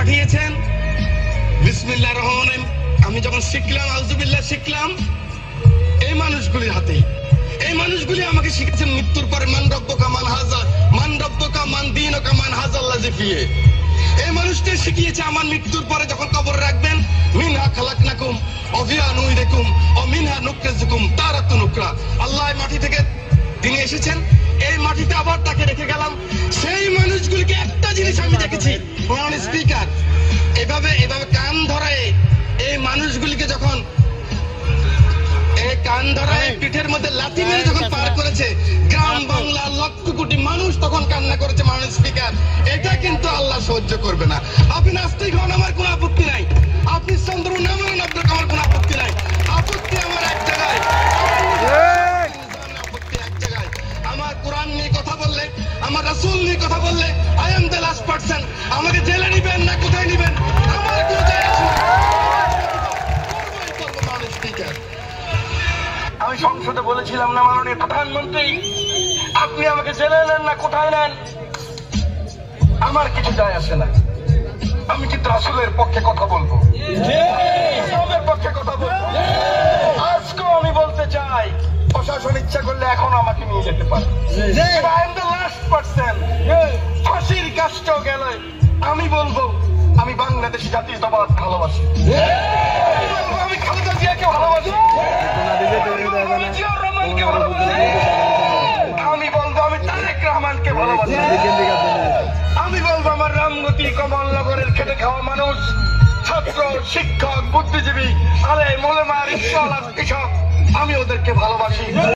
পাঠিয়েছেন। বিসমিল্লাহির রহমানির রহিম আমি যখন শিখলাম, আউযুবিল্লাহ শিখলাম এই মানুষগুলির হাতে। এই মানুষগুলি আমাকে শিখেছেন মৃত্যুর পরে মান রব্বুকা মান হাজা, মান রব্বুকা মান দীনুকা মান হাজাল্লাযী ফিহি। এই মানুষটা শিখিয়েছে আমার মৃত্যুর পরে যখন কবর রাখবেন, মিনহা খালাকনাকুম ওয়া ফিহা নুইদুকুম ওয়া মিনহা নুখরিজুকুম তারাতান উখরা। আল্লাহ মাটি থেকে তিনি এসেছেন, এই মাটিতে আবার তাকে রেখে গেলাম। সেই মানুষগুলিকে একটা জিনিস আমি দেখেছি, কোন স্পিকার এভাবে কান ধরায় এই মানুষগুলিকে যখন কান ধরায় পিঠের মধ্যে লাথি মেরে যখন পার করেছে, গ্রাম বাংলার লক্ষ কোটি মানুষ তখন কান্না করেছে। মাননীয় স্পিকার, এটা কিন্তু আল্লাহ সহ্য করবে না। আপনি নাস্তিক হন, আমার কোনো আপত্তি নাই। আপনি চন্দ্র না মানেন, আপনার আমার কোনো আপত্তি নাই। আপত্তি আমার এক জায়গায়, আপত্তি এক জায়গায়। আমার কোরআন নিয়ে কথা বললে, আমার রাসূল নিয়ে কথা বললে, I am the last person. আমাকে জেলে নিবেন না কোথায় নিবেন আমার কোনো যায় আসে না। মাননীয় স্পিকার, আমি সংসদে বলেছিলাম না মাননীয় প্রধানমন্ত্রী, আপনি আমাকে জেলে নেন না কোথায় নেন আমার কিছু যায় আসে না। আমি কিন্তু রাসূলের পক্ষে কথা বলবো, ইসলামের পক্ষে কথা বলবো। আজকেও আমি বলতে চাই, প্রশাসন ইচ্ছা করলে এখন আমাকে নিয়ে যেতে পারে। I am the last person. ফাঁসির কাজটাও গেলে আমি বলবো আমি বাংলাদেশ জাতীয়তাবাদ ভালোবাসি। আমি খালেদা জিয়াকে ভালোবাসি, আমি বলবো আমি তারেক রহমানকে ভালোবাসি। আমি বলবো আমার রামগতি কমলনগরের খেটে খাওয়া মানুষ, ছাত্র, শিক্ষক, বুদ্ধিজীবী, আলেম, ওলামা, রিকশাওয়ালা, কৃষক, আমি ওদেরকে ভালোবাসি।